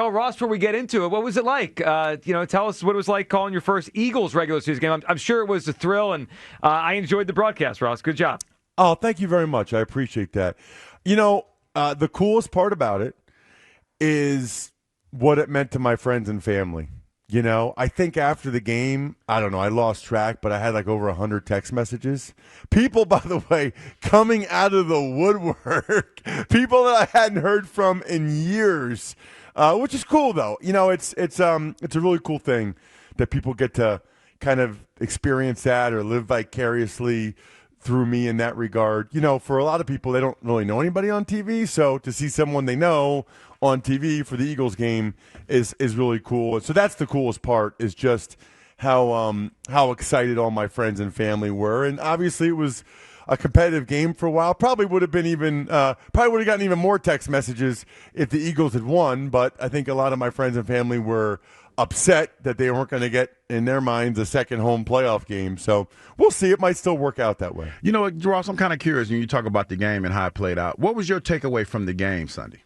tell Ross before we get into it, what was it like? Tell us what it was like calling your first Eagles regular season game. I'm sure it was a thrill, and I enjoyed the broadcast, Ross. Good job. Oh, thank you very much. I appreciate that. The coolest part about it is what it meant to my friends and family. I think after the game, I don't know, I lost track, but I had like over 100 text messages. People, by the way, coming out of the woodwork, people that I hadn't heard from in years, which is cool though. It's a really cool thing that people get to kind of experience that or live vicariously through me in that regard. For a lot of people, they don't really know anybody on TV, so to see someone they know on TV for the Eagles game is really cool. So that's the coolest part, is just how excited all my friends and family were. And obviously it was a competitive game for a while. Probably would have gotten even more text messages if the Eagles had won, but I think a lot of my friends and family were upset that they weren't going to get, in their minds, a second home playoff game. So we'll see. It might still work out that way. Ross, I'm kind of curious when you talk about the game and how it played out. What was your takeaway from the game Sunday?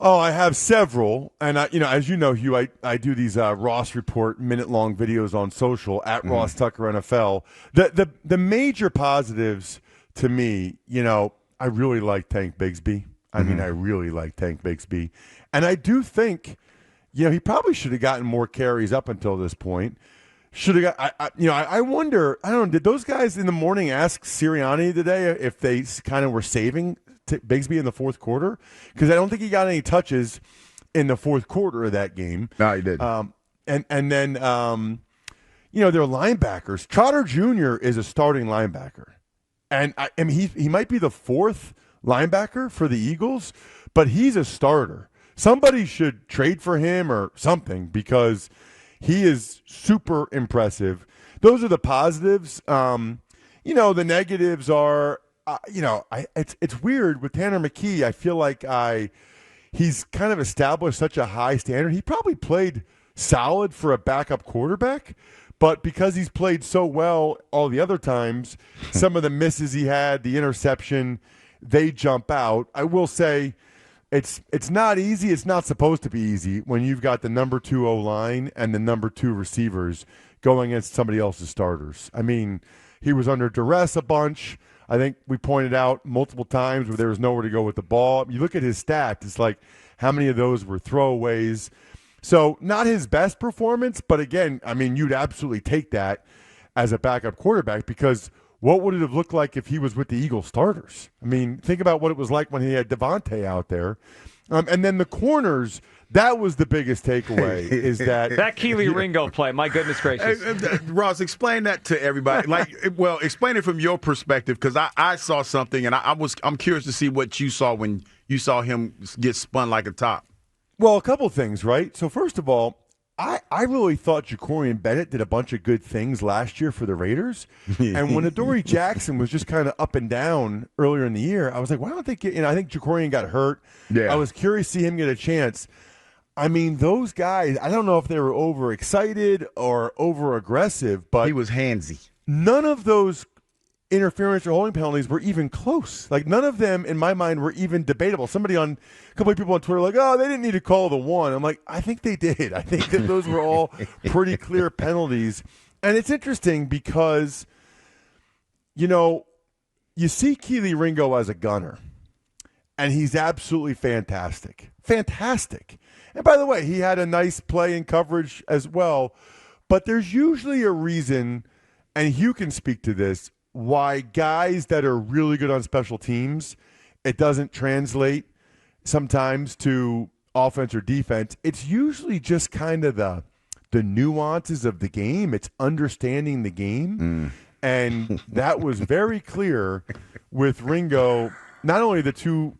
Oh, I have several. And, as you know, Hugh, I do these Ross Report minute-long videos on social, at Ross Tucker NFL. The major positives to me, I really like Tank Bigsby. I really like Tank Bigsby. And I do think, he probably should have gotten more carries up until this point. Should have got. I wonder. I don't know. Did those guys in the morning ask Sirianni today if they kind of were saving Bigsby in the fourth quarter? Because I don't think he got any touches in the fourth quarter of that game. No, he didn't. And then their linebackers. Trotter Jr. is a starting linebacker, and he might be the fourth linebacker for the Eagles, but he's a starter. Somebody should trade for him or something, because he is super impressive. Those are the positives. The negatives are, it's weird with Tanner McKee. I feel like he's kind of established such a high standard. He probably played solid for a backup quarterback, but because he's played so well all the other times, some of the misses he had, the interception, they jump out. I will say, It's not easy. It's not supposed to be easy when you've got the number 2 O-line and the number 2 receivers going against somebody else's starters. I mean, he was under duress a bunch. I think we pointed out multiple times where there was nowhere to go with the ball. You look at his stats, it's like how many of those were throwaways. So not his best performance, but again, you'd absolutely take that as a backup quarterback, because what would it have looked like if he was with the Eagles starters? Think about what it was like when he had Devontae out there. And then the corners, that was the biggest takeaway, is that Keely Ringo play, my goodness gracious. Ross, explain that to everybody. Explain it from your perspective, because I saw something, and I'm curious to see what you saw when you saw him get spun like a top. Well, a couple things, right? So first of all, I really thought Ja'Cory Bennett did a bunch of good things last year for the Raiders. And when Adoree Jackson was just kind of up and down earlier in the year, I was like, why don't they get – I think Ja'Cory got hurt. Yeah. I was curious to see him get a chance. Those guys, I don't know if they were overexcited or over-aggressive, but – he was handsy. None of those interference or holding penalties were even close. Like, none of them, in my mind, were even debatable. A couple of people on Twitter were like, oh, they didn't need to call the one. I'm like, I think they did. I think that those were all pretty clear penalties. And it's interesting because, you see Keely Ringo as a gunner, and he's absolutely fantastic. Fantastic. And by the way, he had a nice play in coverage as well. But there's usually a reason, and Hugh can speak to this, why guys that are really good on special teams, it doesn't translate sometimes to offense or defense. It's usually just kind of the nuances of the game. It's understanding the game. And that was very clear with Ringo, not only the 2,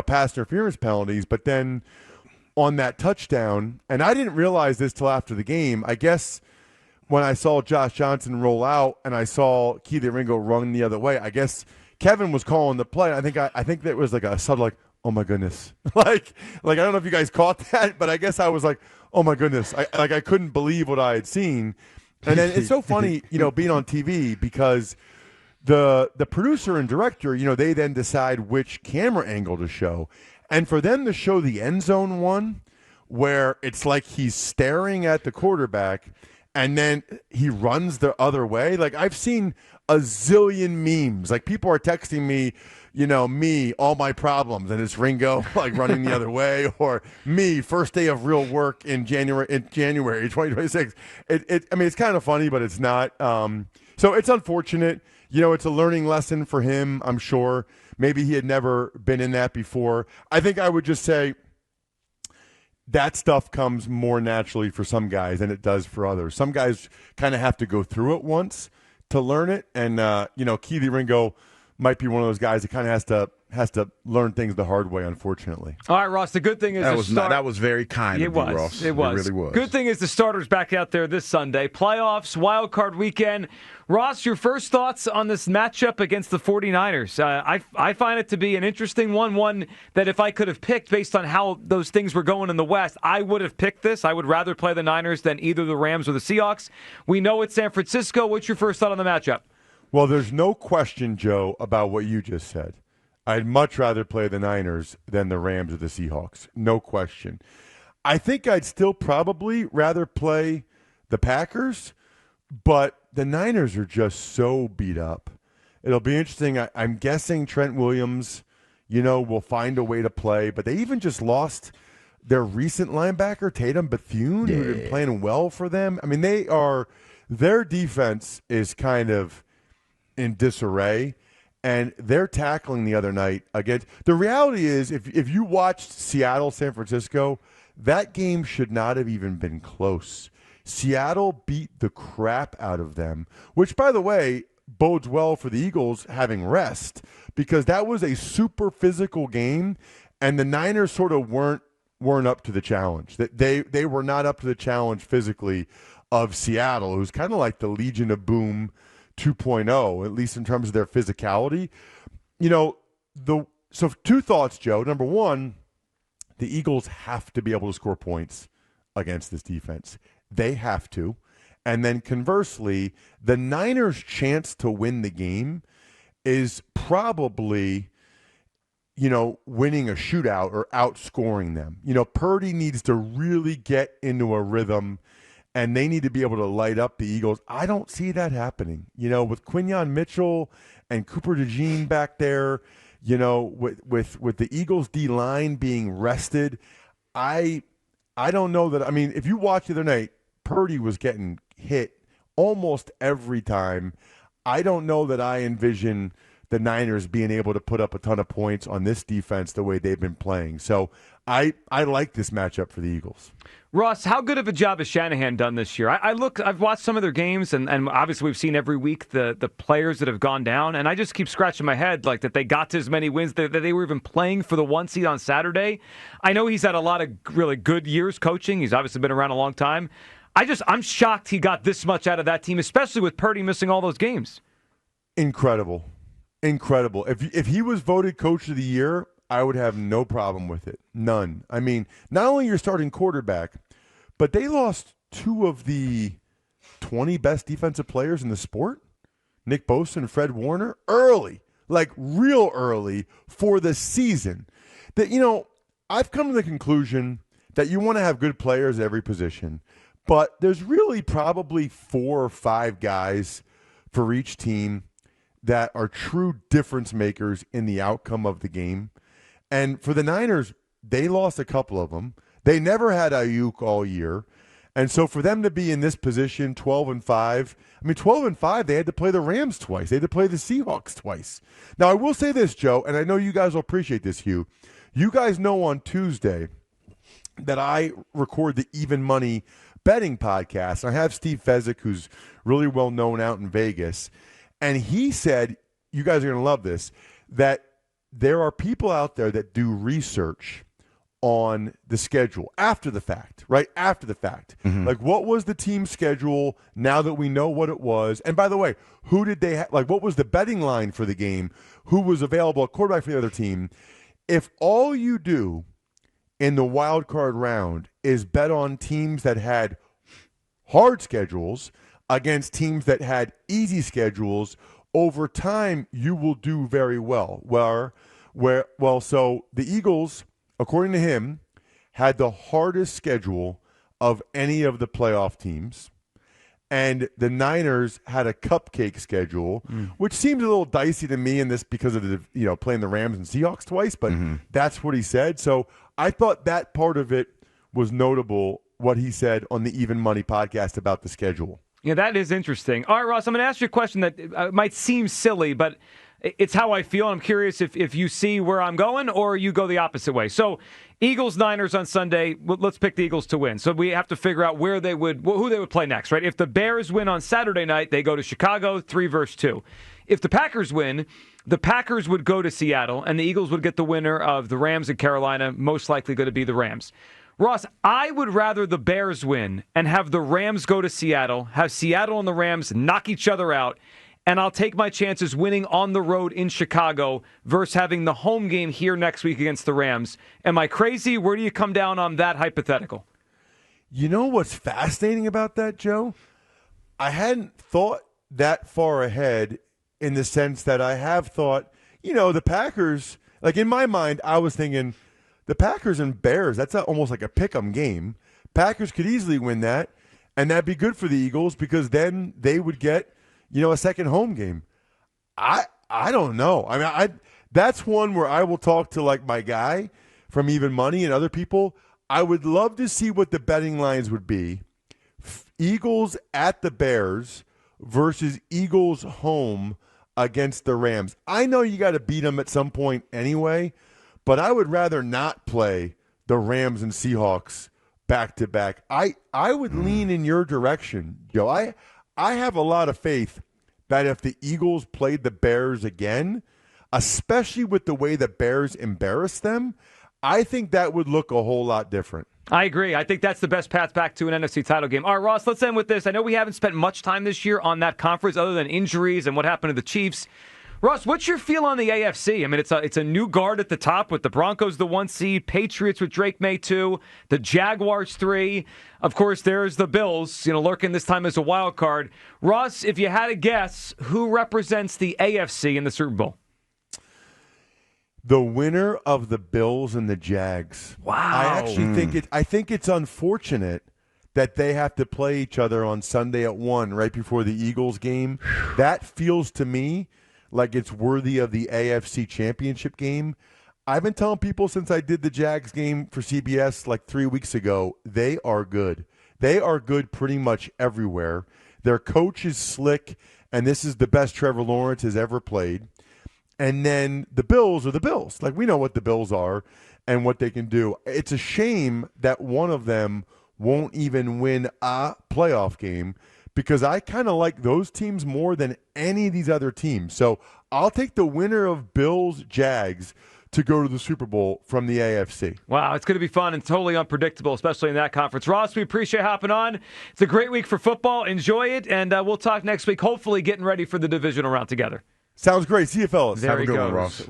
pass interference penalties, but then on that touchdown. And I didn't realize this till after the game. I guess when I saw Josh Johnson roll out and I saw Keely Ringo run the other way, I guess Kevin was calling the play. I think that was like a subtle, like, oh my goodness. like I don't know if you guys caught that, but I guess I was like, oh my goodness. I couldn't believe what I had seen. And then it's so funny, being on TV, because the producer and director, they then decide which camera angle to show. And for them to show the end zone one, where it's like he's staring at the quarterback and then he runs the other way. Like, I've seen a zillion memes. Like, people are texting me, me, all my problems, and it's Ringo like running the other way, or me, first day of real work in January 2026. It's kind of funny, but it's not. So it's unfortunate. It's a learning lesson for him, I'm sure. Maybe he had never been in that before. I think I would just say that stuff comes more naturally for some guys than it does for others. Some guys kind of have to go through it once to learn it. And, Keely Ringo might be one of those guys that kind of has to learn things the hard way, unfortunately. All right, Ross, the good thing is that was very kind of you, Ross. It really was. Good thing is the starters back out there this Sunday. Playoffs, Wildcard weekend. Ross, your first thoughts on this matchup against the 49ers? I find it to be an interesting one that if I could have picked based on how those things were going in the West, I would have picked this. I would rather play the Niners than either the Rams or the Seahawks. We know it's San Francisco. What's your first thought on the matchup? Well, there's no question, Joe, about what you just said. I'd much rather play the Niners than the Rams or the Seahawks. No question. I think I'd still probably rather play the Packers, but the Niners are just so beat up. It'll be interesting. I'm guessing Trent Williams, will find a way to play, but they even just lost their recent linebacker, Tatum Bethune, who'd been playing well for them. I mean, their defense is kind of in disarray, and their tackling the other night against – the reality is if you watched Seattle, San Francisco, that game should not have even been close. Seattle beat the crap out of them, which, by the way, bodes well for the Eagles having rest, because that was a super physical game, and the Niners sort of weren't up to the challenge. They were not up to the challenge physically of Seattle, who's kind of like the Legion of Boom 2.0, at least in terms of their physicality. So two thoughts, Joe. Number one, the Eagles have to be able to score points against this defense. They have to. And then conversely, the Niners' chance to win the game is probably, winning a shootout or outscoring them. Purdy needs to really get into a rhythm, and they need to be able to light up the Eagles. I don't see that happening. With Quinyon Mitchell and Cooper DeJean back there, with the Eagles D-line being rested, I don't know that. I mean, if you watch the other night, Purdy was getting hit almost every time. I don't know that I envision the Niners being able to put up a ton of points on this defense the way they've been playing. So I like this matchup for the Eagles. Ross, how good of a job has Shanahan done this year? I've watched some of their games, and obviously we've seen every week the players that have gone down, and I just keep scratching my head like that they got to as many wins, that they were even playing for the 1 seed on Saturday. I know he's had a lot of really good years coaching. He's obviously been around a long time. I'm shocked he got this much out of that team, especially with Purdy missing all those games. Incredible. If he was voted Coach of the Year, I would have no problem with it. None. I mean, not only your starting quarterback, but they lost 2 of the 20 best defensive players in the sport, Nick Bosa and Fred Warner, early, like real early for the season. That, I've come to the conclusion that you want to have good players at every position, but there's really probably 4 or 5 guys for each team that are true difference makers in the outcome of the game. And for the Niners, they lost a couple of them. They never had Ayuk all year. And so for them to be in this position, 12-5, 12-5, they had to play the Rams twice. They had to play the Seahawks twice. Now, I will say this, Joe, and I know you guys will appreciate this, Hugh. You guys know on Tuesday that I record the Even Money betting podcast. I have Steve Fezzik, who's really well known out in Vegas. And he said, you guys are going to love this, that there are people out there that do research on the schedule after the fact, right? After the fact. Mm-hmm. Like, what was the team schedule now that we know what it was? And by the way, who did they have? Like, what was the betting line for the game? Who was available at quarterback for the other team? If all you do in the wild card round is bet on teams that had hard schedules against teams that had easy schedules, over time you will do very well. So the Eagles according to him, had the hardest schedule of any of the playoff teams. And the Niners had a cupcake schedule, which seems a little dicey to me in this because of the playing the Rams and Seahawks twice, but that's what he said. So I thought that part of it was notable, what he said on the Even Money podcast about the schedule. Yeah, that is interesting. All right, Ross, I'm going to ask you a question that might seem silly, but it's how I feel. I'm curious if you see where I'm going or you go the opposite way. So Eagles-Niners on Sunday, let's pick the Eagles to win. So we have to figure out who they would play next, right? If the Bears win on Saturday night, they go to Chicago, 3-2. If the Packers win, the Packers would go to Seattle, and the Eagles would get the winner of the Rams and Carolina, most likely going to be the Rams. Ross, I would rather the Bears win and have the Rams go to Seattle, have Seattle and the Rams knock each other out, and I'll take my chances winning on the road in Chicago versus having the home game here next week against the Rams. Am I crazy? Where do you come down on that hypothetical? You know what's fascinating about that, Joe? I hadn't thought that far ahead in the sense that I have thought, the Packers, like in my mind, I was thinking the Packers and Bears, that's almost like a pick-em game. Packers could easily win that, and that'd be good for the Eagles because then they would get a second home game. I don't know. I mean, that's one where I will talk to like my guy from Even Money and other people. I would love to see what the betting lines would be. Eagles at the Bears versus Eagles home against the Rams. I know you got to beat them at some point anyway, but I would rather not play the Rams and Seahawks back to back. I would lean in your direction, Joe. I have a lot of faith that if the Eagles played the Bears again, especially with the way the Bears embarrassed them, I think that would look a whole lot different. I agree. I think that's the best path back to an NFC title game. All right, Ross, let's end with this. I know we haven't spent much time this year on that conference other than injuries and what happened to the Chiefs. Ross, what's your feel on the AFC? I mean, it's a new guard at the top with the Broncos, the 1 seed, Patriots with Drake May 2, the Jaguars 3. Of course, there's the Bills, lurking this time as a wild card. Ross, if you had to guess, who represents the AFC in the Super Bowl? The winner of the Bills and the Jags. Wow. I actually think it's unfortunate that they have to play each other on Sunday at 1 right before the Eagles game. That feels to me like it's worthy of the AFC Championship game. I've been telling people since I did the Jags game for CBS like 3 weeks ago, they are good. They are good pretty much everywhere. Their coach is slick, and this is the best Trevor Lawrence has ever played. And then the Bills are the Bills. Like, we know what the Bills are and what they can do. It's a shame that one of them won't even win a playoff game because I kind of like those teams more than any of these other teams. So I'll take the winner of Bills-Jags to go to the Super Bowl from the AFC. Wow, it's going to be fun and totally unpredictable, especially in that conference. Ross, we appreciate hopping on. It's a great week for football. Enjoy it, and we'll talk next week, hopefully getting ready for the divisional round together. Sounds great. See you, fellas. There Have a he good goes. one, Ross.